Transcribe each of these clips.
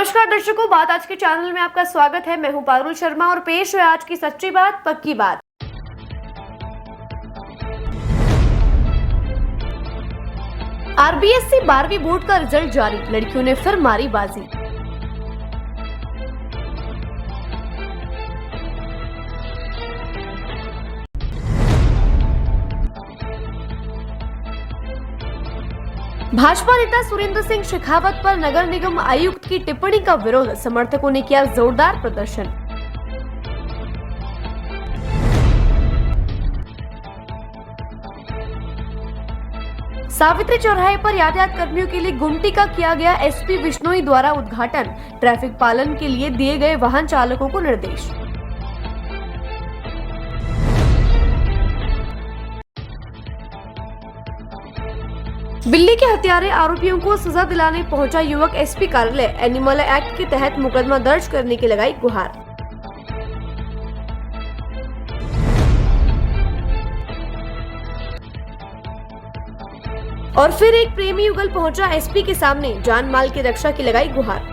नमस्कार दर्शकों, बात आज के चैनल में आपका स्वागत है। मैं हूं पारुल शर्मा और पेश है आज की सच्ची बात पक्की बात। आरबीएससी 12वीं बोर्ड का रिजल्ट जारी, लड़कियों ने फिर मारी बाजी। भाजपा नेता सुरेंद्र सिंह शेखावत पर नगर निगम आयुक्त की टिप्पणी का विरोध, समर्थकों ने किया जोरदार प्रदर्शन। सावित्री चौराहे पर यातायात कर्मियों के लिए गुमटी का किया गया एसपी विश्नोई द्वारा उद्घाटन, ट्रैफिक पालन के लिए दिए गए वाहन चालकों को निर्देश। बिल्ली के हत्यारे आरोपियों को सजा दिलाने पहुंचा युवक, एसपी कार्यालय एनिमल एक्ट के तहत मुकदमा दर्ज करने की लगाई गुहार। और फिर एक प्रेमी युगल पहुंचा एसपी के सामने, जान माल की रक्षा की लगाई गुहार।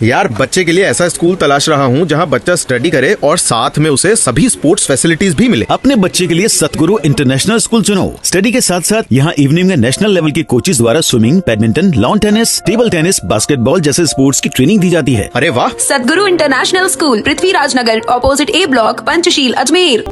यार, बच्चे के लिए ऐसा स्कूल तलाश रहा हूँ जहाँ बच्चा स्टडी करे और साथ में उसे सभी स्पोर्ट्स फैसिलिटीज भी मिले। अपने बच्चे के लिए सतगुरु इंटरनेशनल स्कूल चुनो। स्टडी के साथ साथ यहाँ इवनिंग में नेशनल लेवल के कोचेज द्वारा swimming, badminton, lawn tennis, table tennis, basketball जैसे स्पोर्ट्स की ट्रेनिंग दी जाती है। अरे वाह! सतगुरु इंटरनेशनल स्कूल, पृथ्वीराज नगर, ऑपोजिट ए ब्लॉक, पंचशील, अजमेर।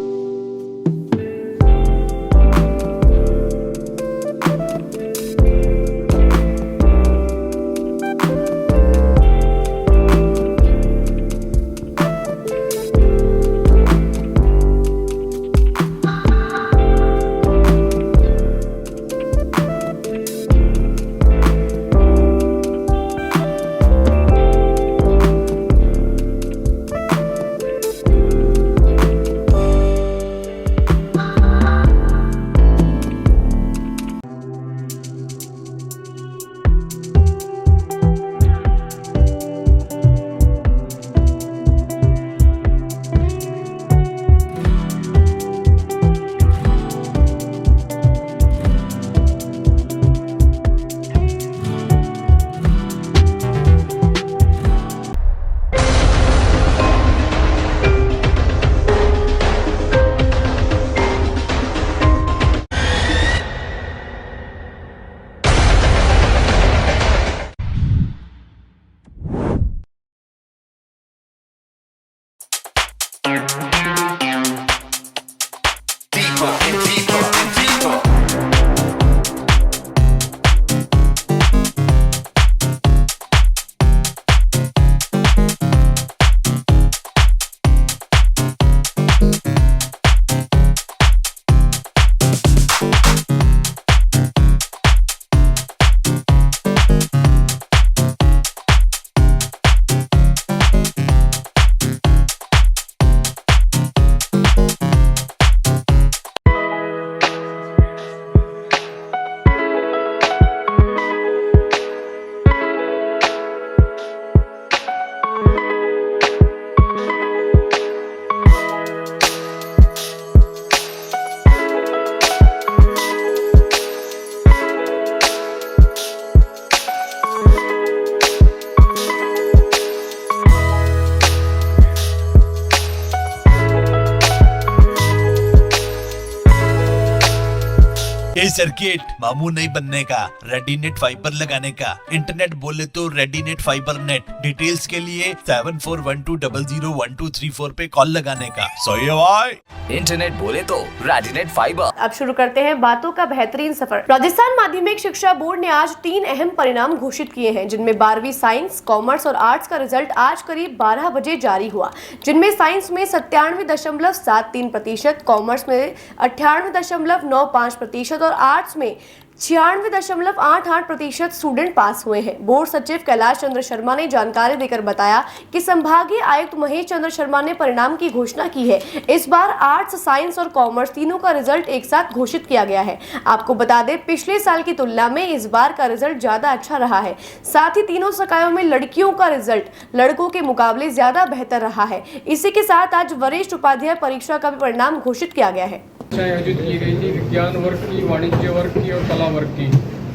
ये सर्किट मामू नहीं बनने का, रेडीनेट फाइबर लगाने का। इंटरनेट बोले तो रेडीनेट फाइबर नेट। डिटेल्स के लिए 7412001234 पे कॉल लगाने का। सही है भाई। इंटरनेट बोले तो रेडीनेट फाइबर। अब शुरू करते हैं बातों का बेहतरीन सफर। राजस्थान माध्यमिक शिक्षा बोर्ड ने आज 3 अहम परिणाम घोषित किए हैं, जिनमें 12वीं साइंस, कॉमर्स और आर्ट्स का रिजल्ट आज करीब 12 बजे जारी हुआ, जिनमें साइंस में 97.73%, कॉमर्स में 98.95% और आर्ट्स में 96.88% स्टूडेंट पास हुए हैं। बोर्ड सचिव कैलाश चंद्र शर्मा ने जानकारी देकर बताया कि संभागीय आयुक्त महेश चंद्र शर्मा ने परिणाम की घोषणा की है। इस बार आर्ट्स, साइंस और कॉमर्स तीनों का रिजल्ट एक साथ घोषित किया गया है। आपको बता दें, पिछले साल की तुलना में इस बार का रिजल्ट ज्यादा अच्छा रहा है। साथ ही तीनों संकायों में लड़कियों का रिजल्ट लड़कों के मुकाबले ज्यादा बेहतर रहा है। इसी के साथ आज वरिष्ठ उपाध्याय परीक्षा का भी परिणाम घोषित किया गया है। परीक्षाएं आयोजित की गई थी, विज्ञान वर्ग की, वाणिज्य वर्ग की और कला वर्ग की।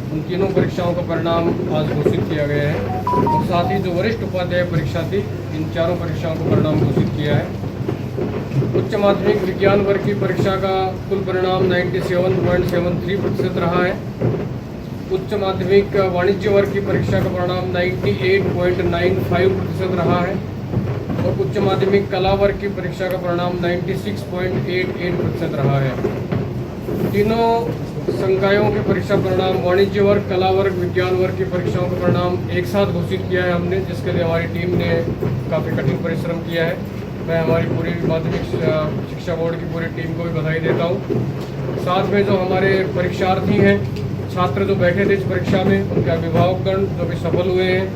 उन तीनों परीक्षाओं का परिणाम आज घोषित किया गया है और साथ ही जो वरिष्ठ उपाध्याय परीक्षा थी, इन चारों परीक्षाओं का परिणाम घोषित किया है। उच्च माध्यमिक विज्ञान वर्ग की परीक्षा का कुल परिणाम 97.73% रहा है। उच्च माध्यमिक वाणिज्य वर्ग की परीक्षा का परिणाम 98.95% रहा है और उच्च माध्यमिक कला वर्ग की परीक्षा का परिणाम 96.88% रहा है। तीनों संकायों के परीक्षा परिणाम वाणिज्य वर्ग, कला वर्ग, विज्ञान वर्ग की परीक्षाओं का परिणाम एक साथ घोषित किया है हमने, जिसके लिए हमारी टीम ने काफ़ी कठिन परिश्रम किया है। मैं हमारी पूरी माध्यमिक शिक्षा बोर्ड की पूरी टीम को भी बधाई देता हूँ। साथ में जो हमारे परीक्षार्थी हैं, छात्र जो बैठे थे इस परीक्षा में, उनके अभिभावकगण जो भी सफल हुए हैं,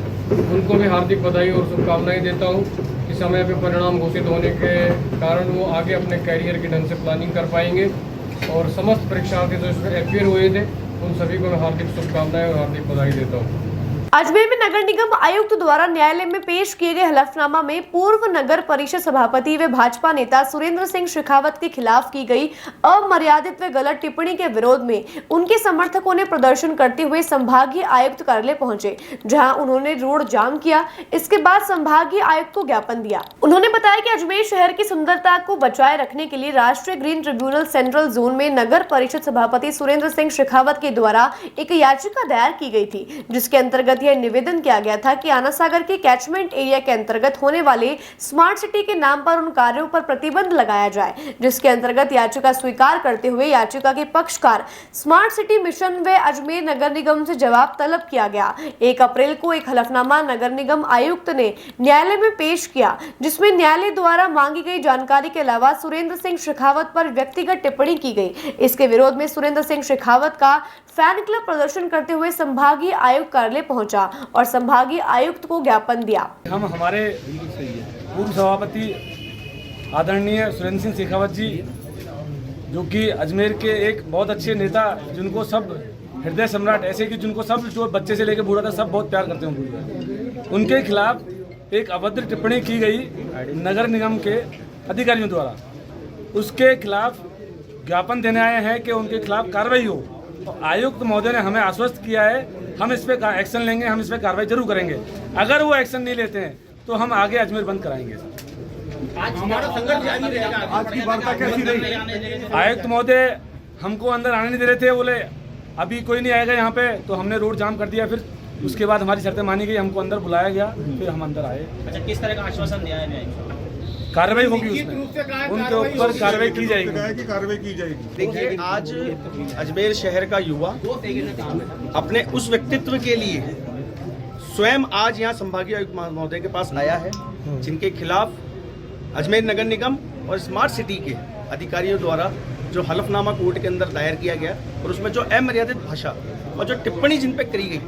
उनको भी हार्दिक बधाई और शुभकामनाएं देता हूँ कि समय पे परिणाम घोषित होने के कारण वो आगे अपने कैरियर के ढंग से प्लानिंग कर पाएंगे। और समस्त परीक्षार्थी जो इसमें अपीयर हुए थे, उन सभी को मैं हार्दिक शुभकामनाएं और हार्दिक बधाई देता हूँ। अजमेर में नगर निगम आयुक्त द्वारा न्यायालय में पेश किए गए हलफनामा में पूर्व नगर परिषद सभापति व भाजपा नेता सुरेंद्र सिंह शेखावत के खिलाफ की गई अमर्यादित व गलत टिप्पणी के विरोध में उनके समर्थकों ने प्रदर्शन करते हुए संभागीय आयुक्त कार्यालय पहुंचे, जहां उन्होंने रोड जाम किया। इसके बाद संभागीय आयुक्त को ज्ञापन दिया। उन्होंने बताया कि अजमेर शहर की सुंदरता को बचाए रखने के लिए राष्ट्रीय ग्रीन ट्रिब्यूनल सेंट्रल जोन में नगर परिषद सभापति सुरेंद्र सिंह शेखावत के द्वारा एक याचिका दायर की गई थी, जिसके अंतर्गत यह निवेदन किया गया था कि आना सागर के कैचमेंट एरिया के अंतर्गत होने वाले स्मार्ट सिटी के नाम पर उन कार्यों पर प्रतिबंध लगाया जाए, जिसके अंतर्गत याचिका स्वीकार करते हुए याचिका के पक्षकार स्मार्ट सिटी मिशन व अजमेर नगर निगम से जवाब तलब किया गया। 1 अप्रैल को एक हलफनामा नगर निगम आयुक्त ने न्यायालय में पेश किया, जिसमें न्यायालय द्वारा मांगी गई जानकारी के अलावा सुरेंद्र सिंह शेखावत पर व्यक्तिगत टिप्पणी की गई। इसके विरोध में सुरेंद्र सिंह शेखावत का फैन क्लब प्रदर्शन करते हुए संभागीय आयुक्त कार्यालय पहुंचा और संभागीय आयुक्त को ज्ञापन दिया। हम हमारे पूर्व सभापति आदरणीय सुरेंद्र सिंह शेखावत जी, जो कि अजमेर के एक बहुत अच्छे नेता, जिनको सब हृदय सम्राट, ऐसे कि जिनको सब, जो बच्चे से लेकर बूढ़ा तक सब बहुत प्यार करते हैं, उनके खिलाफ एक अभद्र टिप्पणी की गई नगर निगम के अधिकारियों द्वारा। उसके खिलाफ ज्ञापन देने आए हैं कि उनके खिलाफ कार्रवाई हो। आयुक्त महोदय ने हमें आश्वस्त किया है, हम इस पर एक्शन लेंगे, हम इस पर कार्रवाई जरूर करेंगे। अगर वो एक्शन नहीं लेते हैं तो हम आगे अजमेर बंद कराएंगे। आज हमारा संघर्ष जारी रहेगा। आज की वार्ता कैसी रही? आयुक्त महोदय हमको अंदर आने नहीं दे रहे थे, बोले अभी कोई नहीं आएगा यहाँ पे, तो हमने रोड जाम कर दिया। फिर उसके बाद हमारी शर्तें मानी गई, हमको अंदर बुलाया गया, फिर हम अंदर आए। अच्छा, किस तरह का आश्वासन दिया है? कार्रवाई होगी, उसमें उनके ऊपर कार्रवाई की जाएगी। कार्रवाई की जाएगी। देखिए, आज अजमेर शहर का युवा अपने उस व्यक्तित्व के लिए स्वयं आज यहाँ संभागीय आयुक्त महोदय के पास आया है, जिनके खिलाफ अजमेर नगर निगम और स्मार्ट सिटी के अधिकारियों द्वारा जो हलफनामा कोर्ट के अंदर दायर किया गया और उसमें जो अमर्यादित भाषा और जो टिप्पणी जिन पे करी गई,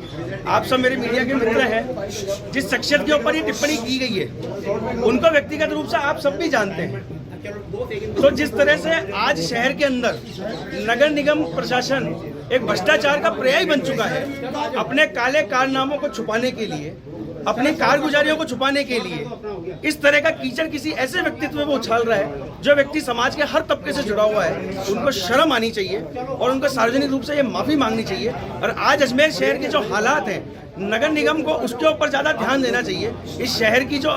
आप सब मेरे मीडिया के मित्र हैं, जिस शख्सियत के ऊपर ये टिप्पणी की गई है उनको व्यक्तिगत रूप से आप सब भी जानते हैं। तो जिस तरह से आज शहर के अंदर नगर निगम प्रशासन एक भ्रष्टाचार का पर्याय बन चुका है, अपने काले कारनामों को छुपाने के लिए, अपनी कारगुजारियों को छुपाने के लिए इस तरह का कीचड़ किसी ऐसे व्यक्तित्व में वो उछाल रहा है जो व्यक्ति समाज के हर तबके से जुड़ा हुआ है। उनको शर्म आनी चाहिए और उनको सार्वजनिक रूप से ये माफी मांगनी चाहिए। और आज अजमेर शहर के जो हालात हैं, नगर निगम को उसके ऊपर ज्यादा ध्यान देना चाहिए। इस शहर की जो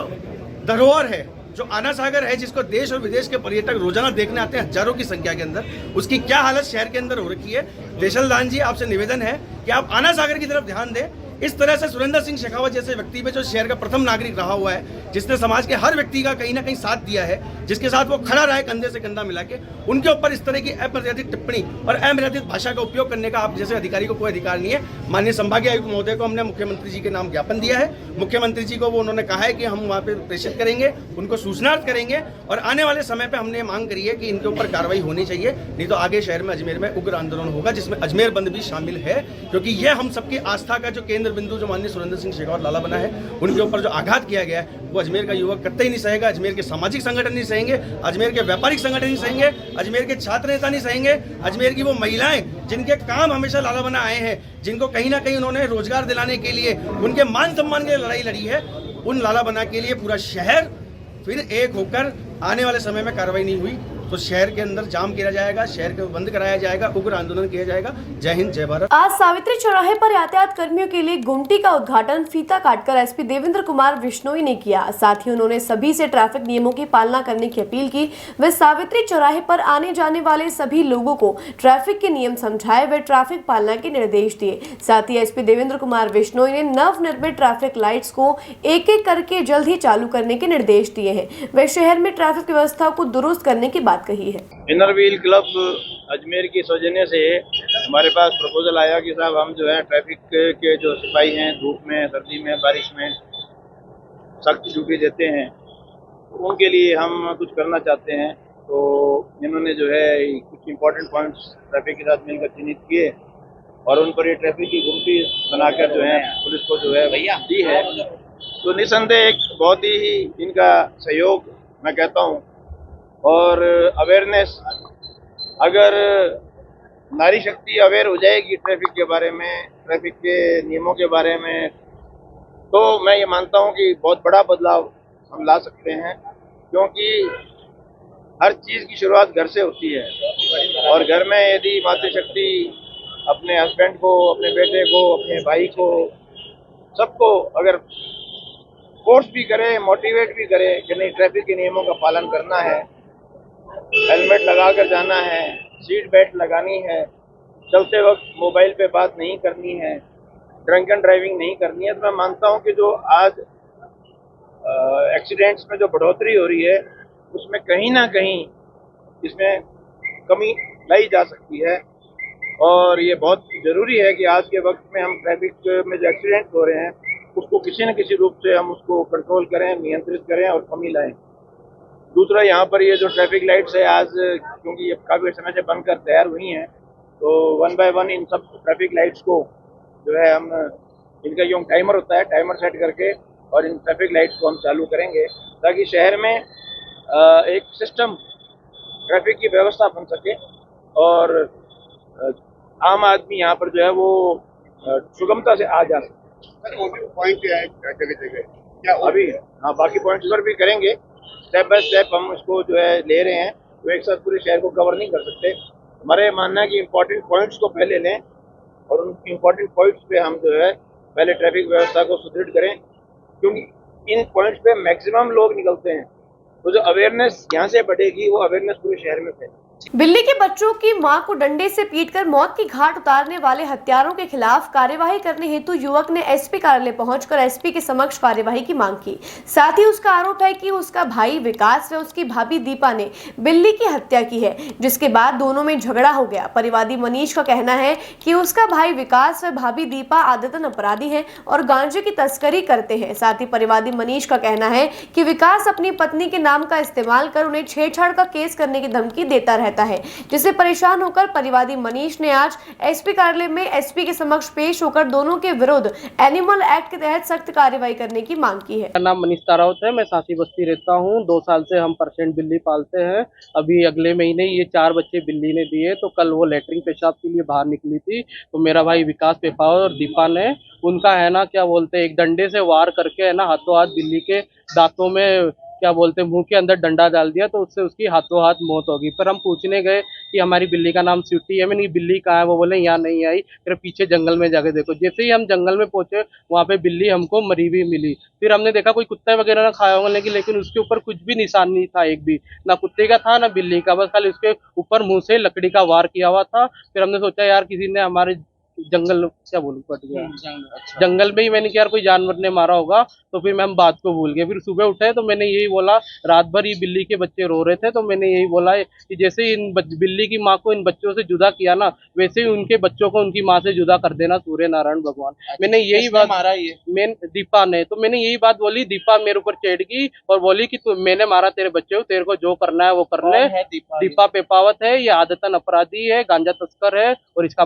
धरोहर है, जो आना सागर है, जिसको देश और विदेश के पर्यटक रोजाना देखने आते हैं हजारों की संख्या के अंदर, उसकी क्या हालत शहर के अंदर हो रखी है। देशलदान जी, आपसे निवेदन है कि आप आना सागर की तरफ ध्यान दें। इस तरह से सुरेंद्र सिंह शेखावत जैसे व्यक्ति में, जो शहर का प्रथम नागरिक रहा हुआ है, जिसने समाज के हर व्यक्ति का कहीं ना कहीं साथ दिया है, जिसके साथ वो खड़ा रहा है कंधे से कंधा मिला के, उनके ऊपर इस तरह की अमर्यादित टिप्पणी और अमर्यादित भाषा का उपयोग करने का आप जैसे अधिकारी को कोई अधिकार नहीं है। माननीय संभागीय आयुक्त महोदय को हमने मुख्यमंत्री जी के नाम ज्ञापन दिया है। मुख्यमंत्री जी को वो उन्होंने कहा है कि हम वहाँ पे प्रेषित करेंगे, उनको सूचनार्थ करेंगे और आने वाले समय पे हमने मांग करी है कि इनके ऊपर कार्रवाई होनी चाहिए, नहीं तो आगे शहर में अजमेर में उग्र आंदोलन होगा, जिसमें अजमेर बंद भी शामिल है। क्योंकि ये हम सबकी आस्था का जो केंद्र बिंदु जो माननीय सुरेंद्र सिंह शेखावत लाला बना है, उनके ऊपर जो आघात किया गया है वो अजमेर का युवक कतई नहीं सहेगा। अजमेर के सामाजिक संगठन नहीं सहेंगे, अजमेर के व्यापारिक संगठन नहीं सहेंगे, अजमेर के छात्र नेता नहीं सहेंगे, अजमेर की वो महिलाएं जिनके काम हमेशा लाला बना आए हैं, जिनको कहीं ना कहीं उन्होंने रोजगार दिलाने के लिए, उनके मान सम्मान के लिए लड़ाई लड़ी है, उन लाला बना के लिए पूरा शहर फिर एक होकर आने वाले समय में कार्रवाई नहीं हुई तो शहर के अंदर जाम किया जाएगा, शहर को बंद कराया जाएगा, उग्र आंदोलन किया जाएगा। जय हिंद, जय भारत। आज सावित्री चौराहे पर यातायात कर्मियों के लिए गुमटी का उद्घाटन फीता काटकर एसपी देवेंद्र कुमार विश्नोई ने किया। साथ ही उन्होंने सभी से ट्रैफिक नियमों की पालना करने की अपील की। वे सावित्री चौराहे पर आने जाने वाले सभी लोगों को ट्रैफिक के नियम समझाए, वे ट्रैफिक पालना के निर्देश दिए। साथ ही एसपी देवेंद्र कुमार विश्नोई ने नवनिर्मित ट्रैफिक लाइट्स को एक एक करके जल्द ही चालू करने के निर्देश दिए हैं। वे शहर में ट्रैफिक व्यवस्था को दुरुस्त करने की बात कही है। इनर व्हील क्लब अजमेर की सौजन्य से हमारे पास प्रपोजल आया कि साहब हम जो है ट्रैफिक के जो सिपाही हैं, धूप में, सर्दी में, बारिश में सख्त ड्यूटी देते हैं, उनके लिए हम कुछ करना चाहते हैं। तो इन्होंने जो है कुछ इम्पोर्टेंट पॉइंट्स ट्रैफिक के साथ मिलकर चिन्हित किए और उन पर ये ट्रैफिक की गुमटी बनाकर जो है पुलिस को जो है दी है। तो निसंदेह एक बहुत ही इनका सहयोग मैं कहता हूँ और अवेयरनेस, अगर नारी शक्ति अवेयर हो जाएगी ट्रैफिक के बारे में, ट्रैफिक के नियमों के बारे में, तो मैं ये मानता हूँ कि बहुत बड़ा बदलाव हम ला सकते हैं। क्योंकि हर चीज़ की शुरुआत घर से होती है और घर में यदि मातृशक्ति अपने हस्बैंड को, अपने बेटे को, अपने भाई को, सबको अगर फोर्स भी करे, मोटिवेट भी करे कि नहीं ट्रैफिक के नियमों का पालन करना है, हेलमेट लगा कर जाना है, सीट बेल्ट लगानी है, चलते वक्त मोबाइल पे बात नहीं करनी है, ड्रंकन ड्राइविंग नहीं करनी है, तो मैं मानता हूं कि जो आज एक्सीडेंट्स में जो बढ़ोतरी हो रही है उसमें कहीं ना कहीं इसमें कमी लाई जा सकती है। और ये बहुत ज़रूरी है कि आज के वक्त में हम ट्रैफिक में जो एक्सीडेंट हो रहे हैं उसको किसी न किसी रूप से हम उसको कंट्रोल करें, नियंत्रित करें और कमी लाएं। दूसरा, यहाँ पर ये जो ट्रैफिक लाइट्स है आज, क्योंकि ये काफ़ी समय से बनकर तैयार हुई हैं, तो 1 बाय 1 इन सब ट्रैफिक लाइट्स को जो है हम इनका जो टाइमर होता है, टाइमर सेट करके और इन ट्रैफिक लाइट्स को हम चालू करेंगे ताकि शहर में एक सिस्टम ट्रैफिक की व्यवस्था बन सके और आम आदमी यहाँ पर जो है वो सुगमता से आ जा सके। पॉइंट क्या है जगह क्या अभी हाँ बाकी पॉइंट्स पर भी करेंगे, स्टेप बाय स्टेप हम इसको जो है ले रहे हैं। तो एक साथ पूरे शहर को कवर नहीं कर सकते। हमारे मानना है कि इम्पोर्टेंट पॉइंट्स को पहले लें और उन इम्पोर्टेंट पॉइंट्स पे हम जो है पहले ट्रैफिक व्यवस्था को सुदृढ़ करें, क्योंकि इन पॉइंट्स पे मैक्सिमम लोग निकलते हैं। तो जो अवेयरनेस यहाँ से बढ़ेगी वो अवेयरनेस पूरे शहर में फैलेगी। दिल्ली के बच्चों की मां को डंडे से पीटकर मौत की घाट उतारने वाले हत्यारों के खिलाफ कार्यवाही करने हेतु युवक ने एसपी कार्यालय पहुंचकर एसपी के समक्ष कार्यवाही की मांग की। साथ ही उसका आरोप है कि उसका भाई विकास व उसकी भाभी दीपा ने बिल्ली की हत्या की है, जिसके बाद दोनों में झगड़ा हो गया। परिवादी मनीष का कहना है कि उसका भाई विकास व भाभी दीपा आदतन अपराधी हैं और गांजे की तस्करी करते हैं। साथ ही परिवादी मनीष का कहना है कि विकास अपनी पत्नी के नाम का इस्तेमाल कर उन्हें छेड़छाड़ का केस करने की धमकी देता रहता है, जिससे परेशान होकर परिवादी मनीष ने आज एसपी कार्यालय में एसपी के समक्ष पेश होकर दोनों के विरुद्ध एनिमल एक्ट के तहत सख्त कार्रवाई करने की मांग की है। मेरा नाम मनीष तारावत है, मैं सासी बस्ती रहता हूँ। 2 साल से हम परसेंट बिल्ली पालते हैं। अभी अगले महीने ये 4 बच्चे बिल्ली ने दिए, तो कल वो लेटरिन पेशाब के लिए बाहर निकली थी, तो मेरा भाई विकास पेपावर और दीपा ने उनका है ना क्या बोलते हैं एक डंडे से वार करके है ना हाथों हाथ बिल्ली के दांतों में क्या बोलते हैं मुंह के अंदर डंडा डाल दिया, तो उससे उसकी हाथों हाथ मौत होगी। फिर हम पूछने गए कि हमारी बिल्ली का नाम स्वीटी है। मैंने बिल्ली कहाँ है, वो बोले यहाँ नहीं आई। फिर पीछे जंगल में जाके देखो। जैसे ही हम जंगल में पहुंचे वहाँ पे बिल्ली हमको मरी हुई मिली। फिर हमने देखा कोई कुत्ते वगैरह ना खाया होगा, लेकिन उसके ऊपर कुछ भी निशान नहीं था, एक भी ना कुत्ते का था ना बिल्ली का, बस खाली उसके ऊपर मुंह से लकड़ी का वार किया हुआ था। फिर हमने सोचा यार किसी ने हमारे जंगल क्या बोलूं पट गया जंगल में ही मैंने कहा यार कोई जानवर ने मारा होगा, तो फिर हम बात को भूल गए। फिर सुबह उठे तो मैंने यही बोला, रात भर ये बिल्ली के बच्चे रो रहे थे, तो मैंने यही बोला कि जैसे इन बिल्ली की माँ को इन बच्चों से जुदा किया ना, वैसे ही उनके बच्चों को उनकी माँ से जुदा कर देना सूर्य नारायण भगवान। मैंने यही बात मारा ये दीपा ने, तो मैंने यही बात बोली। दीपा मेरे ऊपर चढ़ गई और बोली कि मैंने मारा तेरे बच्चे को, तेरे को जो करना है वो कर ले। दीपा पेपावत है, ये आदतन अपराधी है, गांजा तस्कर है और इसका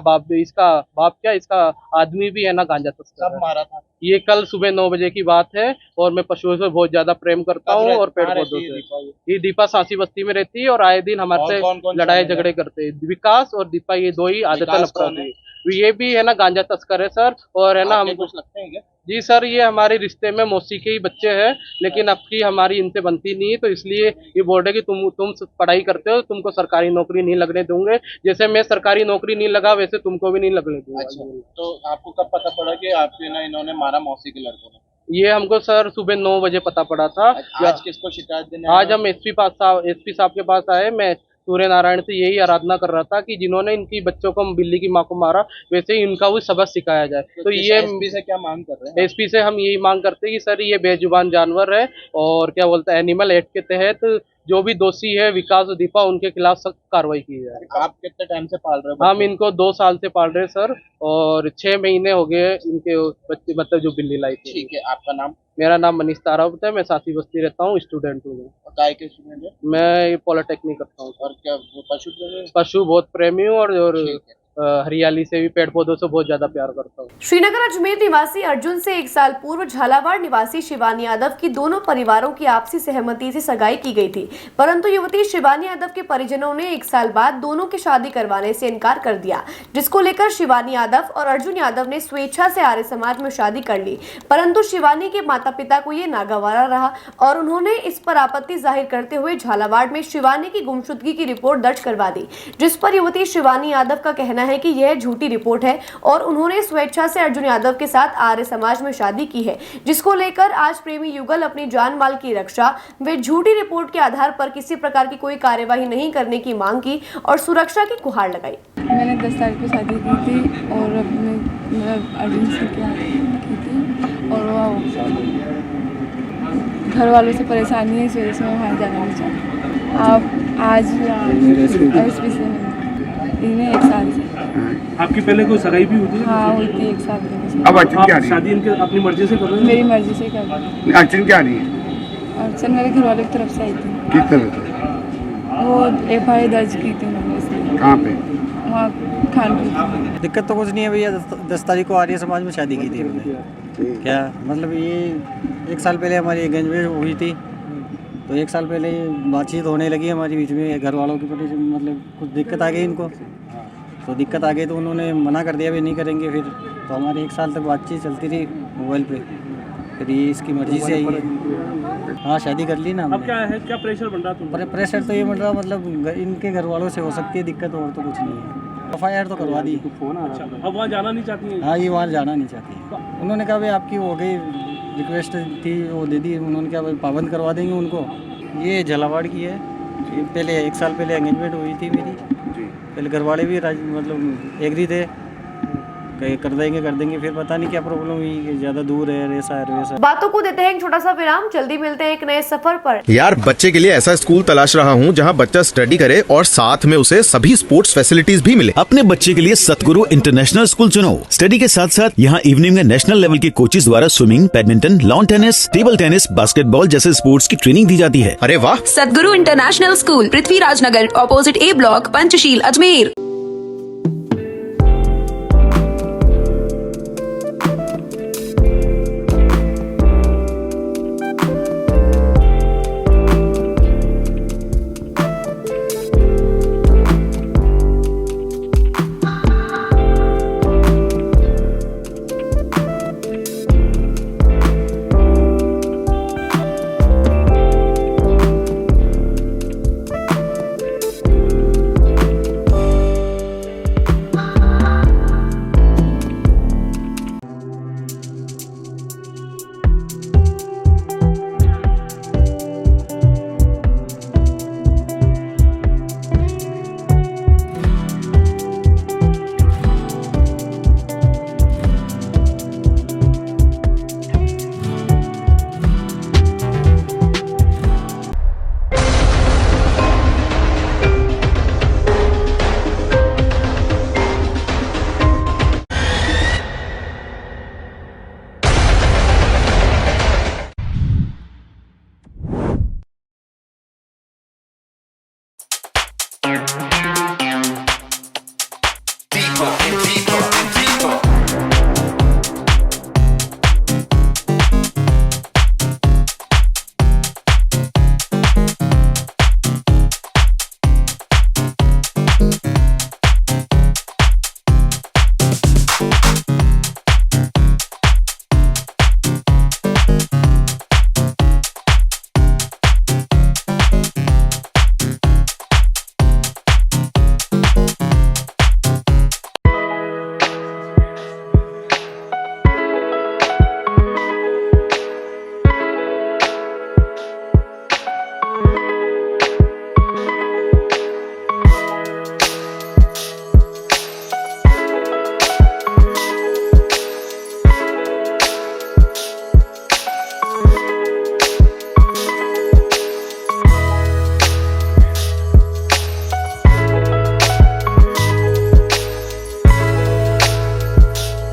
बाप क्या इसका आदमी भी है ना गांजा तस्कर। कब मारा था? ये कल सुबह 9 बजे की बात है। और मैं पशुओं से बहुत ज्यादा प्रेम करता हूँ और पेड़ पौधों से। ये दीपा सासी बस्ती में रहती है और आए दिन हमारे से लड़ाई झगड़े करते हैं। विकास और दीपा ये 2 ही आदतन अपराधी। ये भी है ना गांजा तस्कर है सर, और है ना हम कुछ लगते हैं क्या? जी सर, ये हमारे रिश्ते में मौसी के ही बच्चे हैं, लेकिन अब की हमारी इनसे बनती नहीं है, तो इसलिए ये बोल रहे कि तुम पढ़ाई करते हो, तुमको सरकारी नौकरी नहीं लगने दूंगे। जैसे मैं सरकारी नौकरी नहीं लगा, वैसे तुमको भी नहीं लगने दूंगा। अच्छा, तो आपको कब पता पड़ा कि आपके ना इन्होंने मारा मौसी के लड़कों ने? ये हमको सर सुबह 9 बजे पता पड़ा था। आज किसको शिकायत देने आए? आज हम एसपी साहब के पास आए। मैं सूर्य नारायण से यही आराधना कर रहा था कि जिन्होंने इनकी बच्चों को, बिल्ली की माँ को मारा, वैसे ही इनका भी सबक सिखाया जाए। तो ये एसपी से क्या मांग कर रहे हैं? एसपी से हम यही मांग करते हैं कि सर ये बेजुबान जानवर है, और क्या बोलते हैं, एनिमल एक्ट के तहत जो भी दोषी है विकास दीपा, उनके खिलाफ सख्त कार्रवाई की जाए। आप कितने टाइम से पाल रहे हो? हम इनको 2 साल से पाल रहे हैं सर, और 6 महीने हो गए इनके बच्चे, मतलब जो बिल्ली लाई थी। ठीक है, आपका नाम? मेरा नाम मनीष तारावत है, मैं साथी बस्ती रहता हूँ, स्टूडेंट हूँ। काय के स्टूडेंट है? मैं पॉलिटेक्निक करता हूँ। और क्या वो पशु प्रेमी? पशु बहुत प्रेमी हूँ, और हरियाली से भी, पेड़ पौधों से बहुत ज्यादा प्यार करता हूँ। श्रीनगर अजमेर निवासी अर्जुन से 1 साल पूर्व झालावाड़ निवासी शिवानी यादव की दोनों परिवारों की आपसी सहमति से सगाई की गई थी, परंतु युवती शिवानी यादव के परिजनों ने 1 साल बाद दोनों की शादी करवाने से इनकार कर दिया, जिसको लेकर शिवानी यादव और अर्जुन यादव ने स्वेच्छा से आर्य समाज में शादी कर ली। परंतु शिवानी के माता पिता को ये नागवारा रहा और उन्होंने इस पर आपत्ति जाहिर करते हुए झालावाड़ में शिवानी की गुमशुदगी की रिपोर्ट दर्ज करवा दी, जिस पर युवती शिवानी यादव का कहना है कि यह झूठी रिपोर्ट है और उन्होंने स्वेच्छा से अर्जुन यादव के साथ आर्य समाज में शादी की है, जिसको लेकर आज प्रेमी युगल अपनी जान माल की रक्षा व झूठी रिपोर्ट के आधार पर किसी प्रकार की कोई कार्यवाही नहीं करने की मांग की और सुरक्षा की गुहार लगाई। मैंने 10 साल की शादी की थी और अपने अर्जुन से की थी, और वो घर वालों से परेशानी है, इस वजह से मैं वहाँ जाना नहीं चाहती। आप आज इन्हें 1 साल से। आपकी पहले कोई सगाई भी हुई थी? हाँ, हुई थी 1 साल पहले। अब अर्चन क्या शादी इनके अपनी मर्जी से कर रहे हैं? मेरी मर्जी से कर रही हूँ। अर्चन क्या रही है? अर्चन मेरे घर वालों की तरफ से आई थी। किस तरह से? वो FIR दर्ज की थी उन्होंने, इसलिए। कहाँ पे? वहाँ खानपुर। दिक्कत तो कुछ नहीं है भैया, 10 तारीख को आर्य समाज में शादी की थी हमने। क्या मतलब, ये 1 साल पहले हमारी एंगेजमेंट हुई थी, तो 1 साल पहले बातचीत होने लगी हमारे बीच में। घर वालों की मतलब कुछ दिक्कत आ गई इनको, तो दिक्कत आ गई तो उन्होंने मना कर दिया भी नहीं करेंगे। फिर तो हमारी 1 साल तक बातचीत चलती रही मोबाइल पे, फिर ये इसकी मर्जी से आई है। हाँ, शादी कर ली ना हमने। अब क्या है, क्या प्रेशर बन रहा? प्रेशर तो ये बन रहा, मतलब इनके घर वालों से हो सकती है दिक्कत, और तो कुछ नहीं है। FIR तो करवा दी। अच्छा, अब वहाँ जाना नहीं चाहती है? हाँ, ये वहाँ जाना नहीं चाहती है। उन्होंने कहा भाई आपकी हो गई रिक्वेस्ट थी, वो दे दी उन्होंने, क्या भाई पाबंद करवा देंगे उनको। ये झालावाड़ की है, ये पहले 1 साल पहले एंगेजमेंट हुई थी मेरी। पहले घर वाले भी मतलब एग्री थे, कर देंगे, फिर पता नहीं क्या प्रॉब्लम हुई कि ज्यादा दूर है, ऐसा है वैसा। बातों को देते हैं एक छोटा सा विराम, जल्दी मिलते हैं एक नए सफर पर। यार, बच्चे के लिए ऐसा स्कूल तलाश रहा हूँ जहाँ बच्चा स्टडी करे और साथ में उसे सभी स्पोर्ट्स फैसिलिटीज भी मिले। अपने बच्चे के लिए सतगुरु इंटरनेशनल स्कूल चुनो। स्टडी के साथ साथ यहाँ इवनिंग में नेशनल लेवल के कोचेज द्वारा swimming, badminton, lawn tennis, table tennis, basketball जैसे स्पोर्ट्स की ट्रेनिंग दी जाती है। अरे वाह! सतगुरु international school, Prithviraj Nagar, opposite A block, Panchsheel, Ajmer.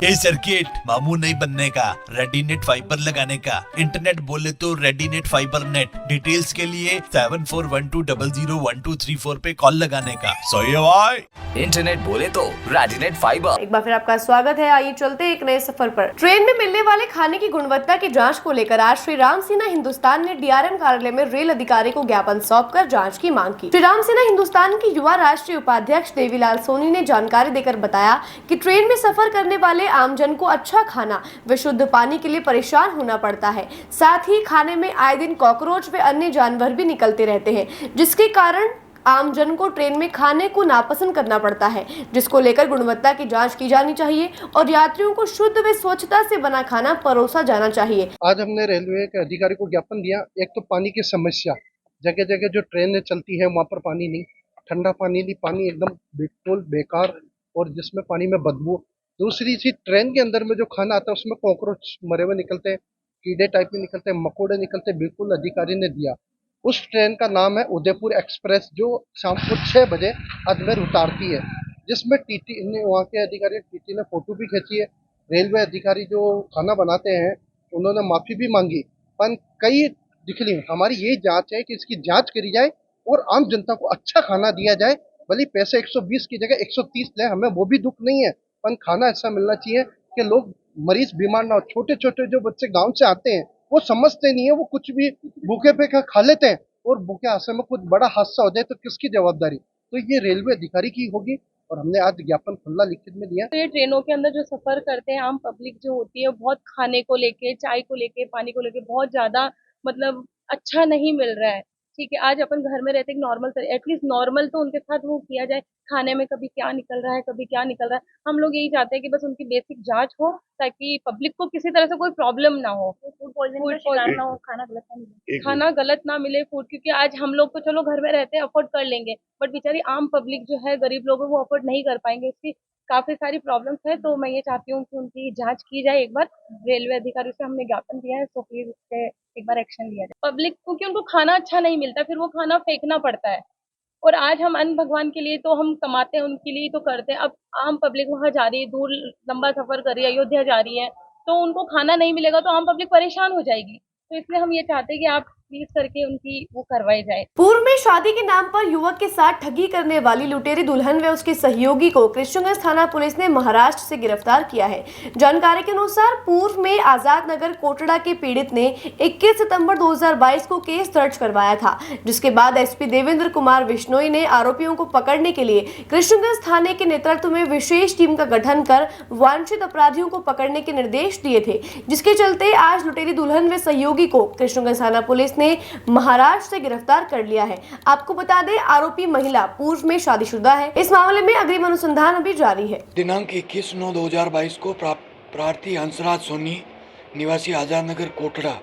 A circuit मामू नहीं बनने का, रेडीनेट फाइबर लगाने का, इंटरनेट बोले तो रेडीनेट फाइबर नेट। डिटेल्स के लिए 7412001234 पे कॉल लगाने का। सही है भाई। इंटरनेट बोले तो रेडिनेट फाइबर। एक बार फिर आपका स्वागत है। आइए चलते हैं एक नए सफर पर। ट्रेन में मिलने वाले खाने की गुणवत्ता की जांच को लेकर आज श्री राम सेना हिंदुस्तान ने डीआरएम कार्यालय में रेल अधिकारी को ज्ञापन सौंपकर जांच की मांग की। श्री राम सेना हिंदुस्तान की युवा राष्ट्रीय उपाध्यक्ष देवीलाल सोनी ने जानकारी देकर बताया कि ट्रेन में सफर करने वाले आमजन को अच्छा खाना व शुद्ध पानी के लिए परेशान होना पड़ता है। साथ ही खाने में आए दिन कॉकरोच व अन्य जानवर भी निकलते रहते हैं, जिसके कारण आमजन को ट्रेन में खाने को नापसंद करना पड़ता है, जिसको लेकर गुणवत्ता की जांच की जानी चाहिए और यात्रियों को शुद्ध व स्वच्छता से बना खाना परोसा जाना चाहिए। आज हमने रेलवे के अधिकारी को ज्ञापन दिया। एक तो पानी की समस्या, जगह जगह जो ट्रेनें चलती है वहाँ पर पानी नहीं, ठंडा पानी नहीं, पानी एकदम बिल्कुल बेकार और जिसमें पानी में बदबू। दूसरी चीज, ट्रेन के अंदर में जो खाना आता है उसमें कॉकरोच मरे हुए निकलते हैं, कीड़े टाइप में निकलते हैं, मकोड़े निकलते हैं। बिल्कुल अधिकारी ने दिया। उस ट्रेन का नाम है उदयपुर एक्सप्रेस, जो शाम को 6 बजे अजमेर उतारती है, जिसमें टीटी ने, वहाँ के अधिकारी टीटी ने फोटो भी खींची है। रेलवे अधिकारी जो खाना बनाते हैं उन्होंने माफी भी मांगी, पर कई दिखली। हमारी यही जांच है कि इसकी जांच करी जाए और आम जनता को अच्छा खाना दिया जाए। भले पैसे 120 की जगह 130 ले, हमें वो भी दुख नहीं है, पर खाना ऐसा मिलना चाहिए कि लोग मरीज बीमार ना हो। छोटे छोटे जो बच्चे गांव से आते हैं वो समझते नहीं है, वो कुछ भी भूखे पे खा लेते हैं और भूखे हादसे में कुछ बड़ा हादसा हो जाए तो किसकी जवाबदारी? तो ये रेलवे अधिकारी की होगी और हमने आज ज्ञापन खुला लिखित में दिया। तो ये ट्रेनों के अंदर जो सफर करते हैं आम पब्लिक जो होती है, बहुत खाने को लेके, चाय को लेके, पानी को लेके बहुत ज्यादा मतलब अच्छा नहीं मिल रहा है। ठीक है, आज अपन घर में रहते हैं नॉर्मल, एटलीस्ट नॉर्मल तो उनके साथ वो किया जाए। खाने में कभी क्या निकल रहा है, कभी क्या निकल रहा है। हम लोग यही चाहते हैं कि बस उनकी बेसिक जांच हो, ताकि पब्लिक को किसी तरह से कोई प्रॉब्लम ना हो, फूड पॉइजनिंग ना हो, खाना गलत ना मिले फूड। क्योंकि आज हम लोग तो चलो घर में रहते हैं, अफोर्ड कर लेंगे, बट बेचारी आम पब्लिक जो है, गरीब लोग वो अफोर्ड नहीं कर पाएंगे। इसकी काफी सारी प्रॉब्लम्स है। तो मैं ये चाहती हूँ कि उनकी जांच की जाए एक बार। रेलवे अधिकारी से हमने ज्ञापन दिया है, तो प्लीज उस पर एक बार एक्शन लिया जाए। पब्लिक क्योंकि उनको खाना अच्छा नहीं मिलता, फिर वो खाना फेंकना पड़ता है। और आज हम अन्न भगवान के लिए तो हम कमाते हैं, उनके लिए तो करते हैं। अब आम पब्लिक वहाँ जा रही है, दूर लंबा सफर कर रही है, अयोध्या जा रही है, तो उनको खाना नहीं मिलेगा तो आम पब्लिक परेशान हो जाएगी। तो इसलिए हम ये चाहते हैं कि आप प्लीज करके उनकी वो करवाई जाए। पूर्व में शादी के नाम पर युवक के साथ ठगी करने वाली लुटेरी दुल्हन व उसके सहयोगी को कृष्णगंज थाना पुलिस ने महाराष्ट्र से गिरफ्तार किया है। जानकारी के अनुसार पूर्व में आजाद नगर कोटड़ा के पीड़ित ने 21 सितंबर 2022 को केस दर्ज करवाया था, जिसके बाद एसपी देवेंद्र कुमार बिश्नोई ने आरोपियों को पकड़ने के लिए कृष्णगंज थाने के नेतृत्व में विशेष टीम का गठन कर वांछित अपराधियों को पकड़ने के निर्देश दिए थे, जिसके चलते आज लुटेरी दुल्हन व सहयोगी को कृष्णगंज थाना पुलिस ने महाराष्ट्र से गिरफ्तार कर लिया है। आपको बता दें, आरोपी महिला पूर्व में शादीशुदा है। इस मामले में अग्रिम अनुसंधान अभी जारी है। दिनांक 21/9/2022 को प्रार्थी हंसराज सोनी निवासी आजाद नगर कोटड़ा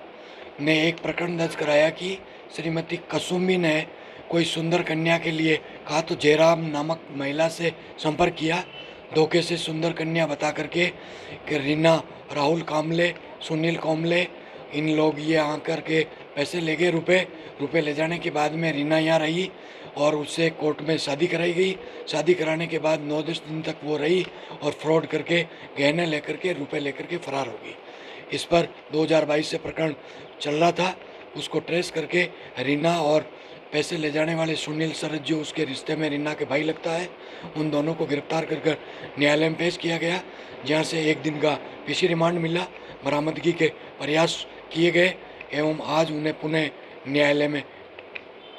ने एक प्रकरण दर्ज कराया कि श्रीमती कसुम्बी ने कोई सुंदर कन्या के लिए कहा तो जयराम नामक महिला से संपर्क किया। धोखे से सुंदर कन्या बता करके कि रीना, राहुल कामले, सुनील कामले, इन लोग ये आकर के पैसे ले गए, रुपए ले जाने के बाद में रीना यहाँ रही और उससे कोर्ट में शादी कराई गई। शादी कराने के बाद 9-10 दिन तक वो रही और फ्रॉड करके गहने लेकर के, रुपए लेकर के फरार हो गई। इस पर 2022 से प्रकरण चल रहा था। उसको ट्रेस करके रीना और पैसे ले जाने वाले सुनील सरज, जो उसके रिश्ते में रीना के भाई लगता है, उन दोनों को गिरफ्तार कर न्यायालय में पेश किया गया, जहाँ से 1 दिन का पेशी रिमांड मिला। बरामदगी के प्रयास किए गए एवं आज उन्हें पुनः न्यायालय में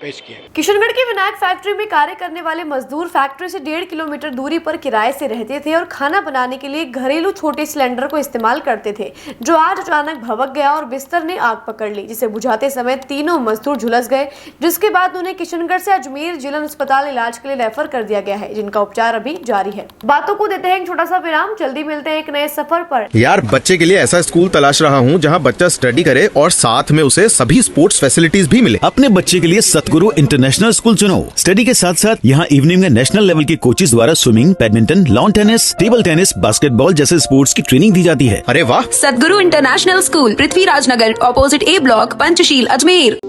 पेश किया। किशनगढ़ की विनायक फैक्ट्री में कार्य करने वाले मजदूर फैक्ट्री से 1.5 किलोमीटर दूरी पर किराए से रहते थे और खाना बनाने के लिए घरेलू छोटे सिलेंडर को इस्तेमाल करते थे, जो आज अचानक भभक गया और बिस्तर ने आग पकड़ ली, जिसे बुझाते समय तीनों मजदूर झुलस गए, जिसके बाद उन्हें किशनगढ़ से अजमेर जिला अस्पताल इलाज के लिए रेफर कर दिया गया है, जिनका उपचार अभी जारी है। बातों को देते हैं एक छोटा सा विराम, जल्दी मिलते हैं एक नए सफर पर। यार, बच्चे के लिए ऐसा स्कूल तलाश रहा हूँ जहाँ बच्चा स्टडी करे और साथ में उसे सभी स्पोर्ट्स फैसिलिटीज भी मिले। अपने बच्चे के लिए सतगुरु इंटरनेशनल स्कूल चुनो। स्टडी के साथ साथ यहाँ इवनिंग में नेशनल लेवल के कोचेज द्वारा swimming, badminton, lawn tennis, table tennis, basketball जैसे स्पोर्ट्स की ट्रेनिंग दी जाती है। अरे वाह! सतगुरु इंटरनेशनल स्कूल, पृथ्वीराज नगर, ऑपोजिट ए ब्लॉक, पंचशील, अजमेर।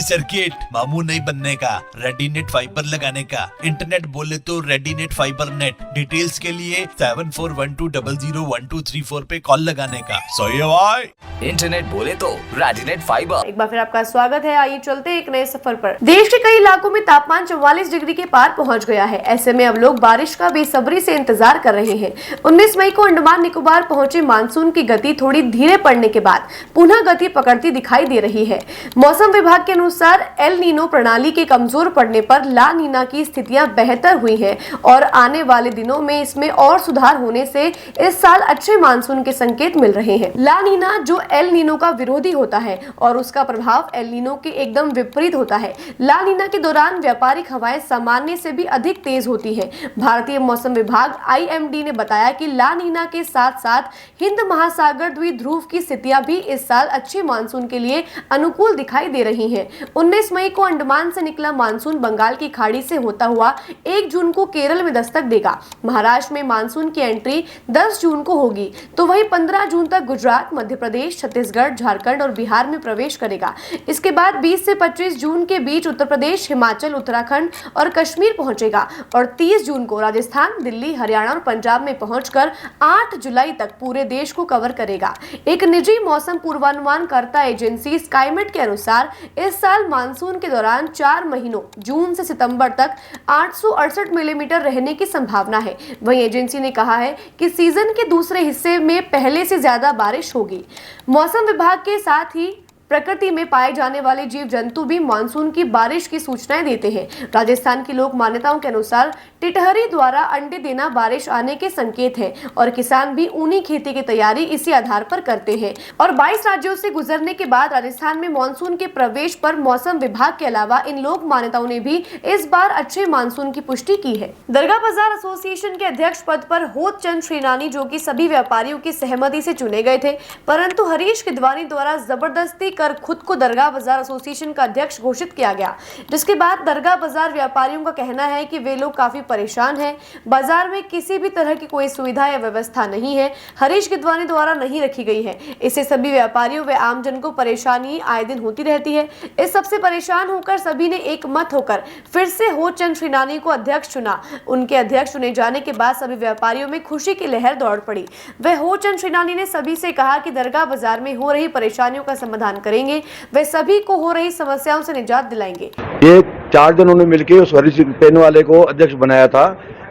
सर्किट, मामू नहीं बनने का, रेडीनेट फाइबर लगाने का, इंटरनेट बोले तो रेडीनेट फाइबर नेट। डिटेल्स के लिए 7412001234 पे कॉल लगाने का। सही है भाई। इंटरनेट बोले तो रेडिनेट फाइबर। एक बार फिर आपका स्वागत है। आइए चलते हैं एक नए सफर पर। देश के कई इलाकों में तापमान 44 डिग्री के पार पहुंच गया है। ऐसे में अब लोग बारिश का बेसब्री से इंतजार कर रहे हैं। 19 मई को अंडमान निकोबार पहुंचे मानसून की गति थोड़ी धीरे पड़ने के बाद पुनः गति पकड़ती दिखाई दे रही है। मौसम विभाग के अनुसार एल नीनो प्रणाली के कमजोर पड़ने पर ला नीना की स्थितियां बेहतर हुई हैं और आने वाले दिनों में इसमें और सुधार होने से इस साल अच्छे मानसून के संकेत मिल रहे हैं। ला नीना जो एल नीनो का विरोधी होता है और उसका प्रभाव एल नीनो के एकदम विपरीत होता है। ला नीना के दौरान व्यापारिक हवाएं सामान्य से भी अधिक तेज होती हैं। भारतीय मौसम विभाग IMD ने बताया कि ला नीना के साथ साथ हिंद महासागर द्विध्रुव की स्थितियां भी इस साल अच्छे मानसून के लिए अनुकूल दिखाई दे रही हैं। 19 मई को अंडमान से निकला मानसून बंगाल की खाड़ी से होता हुआ 1 जून को केरल में दस्तक देगा। महाराष्ट्र में मानसून की एंट्री 10 जून को होगी, तो वहीं 15 जून तक गुजरात, मध्य प्रदेश, छत्तीसगढ़, झारखंड और बिहार में प्रवेश करेगा। इसके बाद 20 से 25 जून के बीच उत्तर प्रदेश, हिमाचल, उत्तराखंड और कश्मीर पहुंचेगा और 30 जून को राजस्थान, दिल्ली, हरियाणा और पंजाब में पहुंचकर 8 जुलाई तक पूरे देश को कवर करेगा। एक निजी मौसम पूर्वानुमानकर्ता एजेंसी स्काईमेट के अनुसार इस साल मानसून के दौरान 4 महीनों जून से सितंबर तक 868 मिलीमीटर रहने की संभावना है। वहीं एजेंसी ने कहा है कि सीजन के दूसरे हिस्से में पहले से ज्यादा बारिश होगी। मौसम विभाग के साथ ही प्रकृति में पाए जाने वाले जीव जंतु भी मानसून की बारिश की सूचनाएं देते हैं। राजस्थान की लोक मान्यताओं के अनुसार टिटहरी द्वारा अंडे देना बारिश आने के संकेत है और किसान भी ऊनी खेती की तैयारी इसी आधार पर करते हैं। और 22 राज्यों से गुजरने के बाद राजस्थान में मानसून के प्रवेश पर मौसम विभाग के अलावा इन लोक मान्यताओं ने भी इस बार अच्छे मानसून की पुष्टि की है। दरगाह बाजार एसोसिएशन के अध्यक्ष पद पर होत चंद श्रीनानी, जो कि सभी व्यापारियों की सहमति से चुने गए थे, परंतु हरीश किदवानी द्वारा जबरदस्ती कर खुद को दरगाह बाजार एसोसिएशन का अध्यक्ष घोषित किया गया, जिसके बाद दरगाह बाजार व्यापारियों का कहना है कि वे लोग काफी परेशान हैं। बाजार में किसी भी तरह की कोई सुविधा या व्यवस्था नहीं है, हरीश किदवानी द्वारा नहीं रखी गई है। इससे सभी व्यापारियों व आमजन को परेशानी आए दिन होती रहती है। इस सबसे परेशान होकर सभी ने एक मत होकर फिर से होत चंद श्रीनानी को अध्यक्ष चुना। उनके अध्यक्ष चुने जाने के बाद सभी व्यापारियों में खुशी की लहर दौड़ पड़ी। वह होत चंद श्रीनानी ने सभी से कहा कि दरगाह बाजार में हो रही परेशानियों का समाधान करेंगे, वे सभी को हो रही समस्याओं से निजात दिलाएंगे। ये 4 जनों ने मिलकर उस हरीश पेन वाले को अध्यक्ष बनाया था।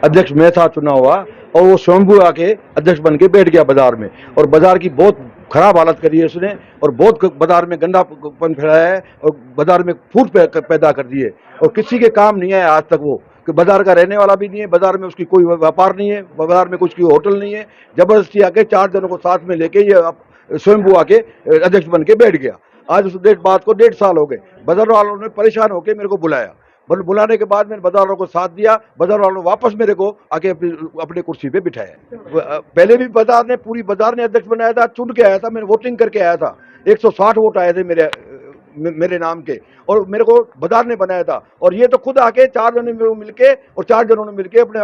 अध्यक्ष मैं था चुना हुआ और वो स्वयंभू आके अध्यक्ष बन के बैठ गया बाजार में, और बाजार की बहुत खराब हालत करी है उसने और बहुत बाजार में गंदापन फैलाया है और बाजार में फूट पैदा कर दी है और किसी के काम नहीं है आज तक। वो कि बाजार का रहने वाला भी नहीं है, बाजार में उसकी कोई व्यापार नहीं है, बाजार में कुछ की होटल नहीं है। जबरदस्ती आके 4 जनों को साथ में लेके ये स्वयंभू आके अध्यक्ष बन के बैठ गया। आज उस बात को 1.5 साल हो गए। बाजार वालों ने परेशान होकर मेरे को बुलाया, बुलाने के बाद मैंने बाजार वालों को साथ दिया। बाजार वालों ने वापस मेरे को आके अपनी कुर्सी पे बिठाया। पहले भी बाजार ने पूरी बाजार ने अध्यक्ष बनाया था, चुन के आया था, मैंने वोटिंग करके आया था। 160 वोट आए थे मेरे नाम के और मेरे को बाजार ने बनाया था। और ये तो खुद आके 4 जनों मिलके और 4 जनों ने मिलके अपने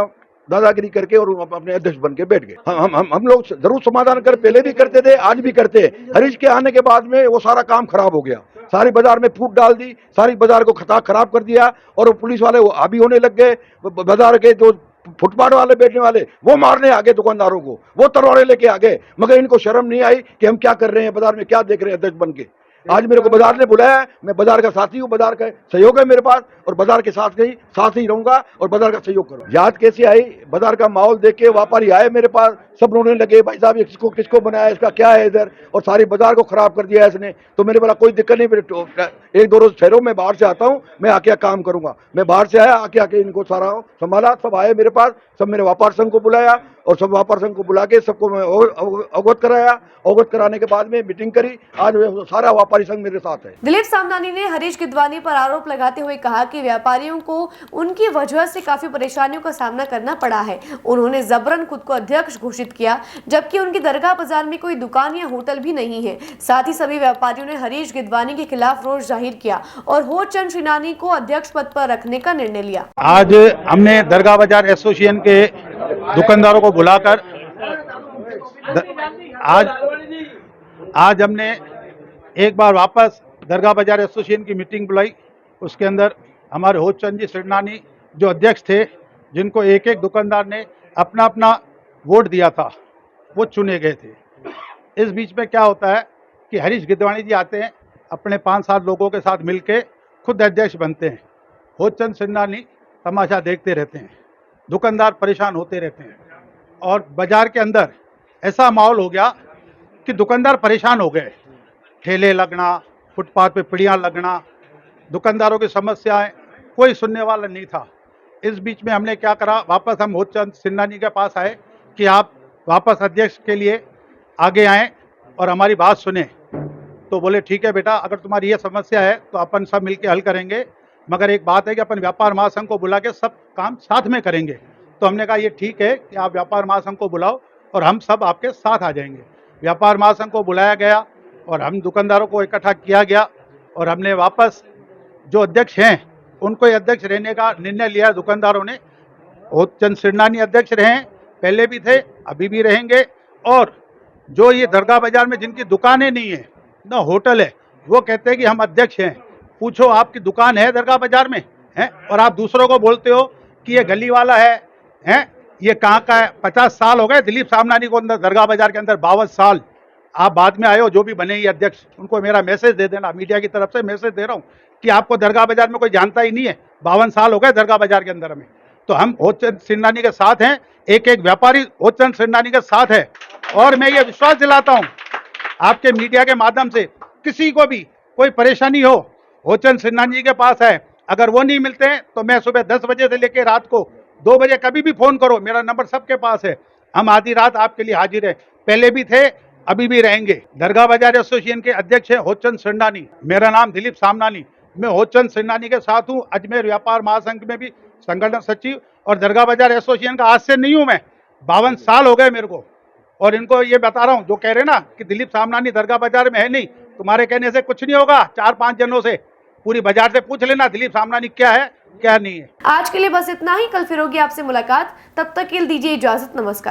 दादागिरी करके और अपने अध्यक्ष बन के बैठ गए। हम लोग जरूर समाधान कर, पहले भी करते थे, आज भी करते हैं। हरीश के आने के बाद में वो सारा काम खराब हो गया, सारी बाजार में फूट डाल दी, सारी बाजार को खराब कर दिया और पुलिस वाले वो हावी होने लग गए। बाजार के जो फुटपाथ वाले बैठने वाले वो मारने आ गए दुकानदारों को, वो तलवारें लेके आ गए। मगर इनको शर्म नहीं आई कि हम क्या कर रहे हैं, बाजार में क्या देख रहे हैं अध्यक्ष बन के। आज मेरे को बाजार ने बुलाया, मैं बाजार का साथी हूँ, बाजार का सहयोग है मेरे पास और बाजार के साथ ही रहूंगा और बाजार का सहयोग करूँ। याद कैसे आई, बाजार का माहौल देख के व्यापारी आए मेरे पास, सब रोने लगे, भाई साहब ये किसको बनाया, इसका क्या है इधर, और सारी बाजार को खराब कर दिया इसने। तो मेरे बोला कोई दिक्कत नहीं, मेरे 1-2 रोज ठहरो, मैं बाहर से आता हूँ, मैं आके काम करूंगा। मैं बाहर से आया, आके इनको सारा संभाला, सब आए मेरे पास, सब मेरे व्यापार संघ को बुलाया और सब व्यापार संघ को बुला के सबको मैं अवगत कराया। अवगत कराने के बाद में मीटिंग करी, आज सारा व्यापारी संघ मेरे साथ है। दिलीप सामनानी ने हरीश किदवानी पर आरोप लगाते हुए कहा कि व्यापारियों को उनकी वजह से काफी परेशानियों का सामना करना पड़ा है। उन्होंने जबरन खुद को अध्यक्ष घोषित किया, जबकि उनकी दरगाह बाजार में कोई दुकान या होटल भी नहीं है। साथ ही सभी व्यापारियों ने हरीश किदवानी के खिलाफ रोष जाहिर किया और होत चंद श्रीनानी को अध्यक्ष पद पर रखने का निर्णय लिया। आज हमने दरगाह बाजार एसोसिएशन के दुकानदारों को बुलाकर आज हमने एक बार वापस दरगाह बाजार एसोसिएशन की मीटिंग बुलाई। उसके अंदर हमारे होचंद जी सिरनानी जो अध्यक्ष थे, जिनको एक एक दुकानदार ने अपना अपना वोट दिया था, वो चुने गए थे। इस बीच में क्या होता है कि हरीश गिदवाणी जी आते हैं, अपने 5-7 लोगों के साथ मिलके खुद अध्यक्ष बनते हैं। होचंद सिरनानी तमाशा देखते रहते हैं, दुकानदार परेशान होते रहते हैं और बाजार के अंदर ऐसा माहौल हो गया कि दुकानदार परेशान हो गए। ठेले लगना, फुटपाथ पे पिड़ियाँ लगना, दुकानदारों की समस्याएं, कोई सुनने वाला नहीं था। इस बीच में हमने क्या करा, वापस हम होचंद सिरनानी के पास आए कि आप वापस अध्यक्ष के लिए आगे आएँ और हमारी बात सुने। तो बोले ठीक है बेटा, अगर तुम्हारी ये समस्या है तो अपन सब मिलके हल करेंगे, मगर एक बात है कि अपन व्यापार महासंघ को बुला के सब काम साथ में करेंगे। तो हमने कहा ये ठीक है कि आप व्यापार महासंघ को बुलाओ और हम सब आपके साथ आ जाएंगे। व्यापार महासंघ को बुलाया गया और हम दुकानदारों को इकट्ठा किया गया और हमने वापस जो अध्यक्ष हैं उनको अध्यक्ष रहने का निर्णय लिया। दुकानदारों ने होचंद सिरनानी अध्यक्ष रहे, पहले भी थे, अभी भी रहेंगे। और जो ये दरगाह बाजार में जिनकी दुकानें नहीं है, ना होटल है, वो कहते हैं कि हम अध्यक्ष हैं। पूछो आपकी दुकान है दरगाह बाजार में है और आप दूसरों को बोलते हो कि ये गली वाला है ये कहाँ का है। 50 साल हो गए दिलीप सामनानी को अंदर दरगाह बाजार के अंदर, 52 साल। आप बाद में आए हो, जो भी बने ये अध्यक्ष, उनको मेरा मैसेज दे देना, मीडिया की तरफ से मैसेज दे रहा हूँ कि आपको दरगाह बाजार में कोई जानता ही नहीं है। 52 साल हो गए दरगाह बाजार के अंदर में। तो हम होचंद सिरनानी के साथ हैं, एक एक व्यापारी होचंद सिरनानी के साथ है। और मैं ये विश्वास दिलाता हूँ आपके मीडिया के माध्यम से, किसी को भी कोई परेशानी हो, होचंद सिरनानी जी के पास है। अगर वो नहीं मिलते हैं तो मैं सुबह 10 बजे से लेकर रात को 2 बजे कभी भी फ़ोन करो, मेरा नंबर सबके पास है। हम आधी रात आपके लिए हाजिर है, पहले भी थे, अभी भी रहेंगे। दरगाह बाजार एसोसिएशन के अध्यक्ष हैं होचंद सिरनानी, मेरा नाम दिलीप सामनानी। मैं होचंद सिरनानी के साथ हूँ। अजमेर व्यापार महासंघ में भी संगठन सचिव और दरगाह बाजार एसोसिएशन का आज से नहीं हूँ मैं, 52 साल हो गए मेरे को। और इनको ये बता रहा हूँ, जो कह रहे ना कि दिलीप सामनानी दरगाह बाजार में है, नहीं, तुम्हारे कहने से कुछ नहीं होगा। 4-5 जनों से पूरी बाजार से पूछ लेना दिलीप सामनानी क्या है क्या नहीं है। आज के लिए बस इतना ही। कल फिर होगी आपसे मुलाकात, तब तक के लिए दीजिए इजाजत। नमस्कार।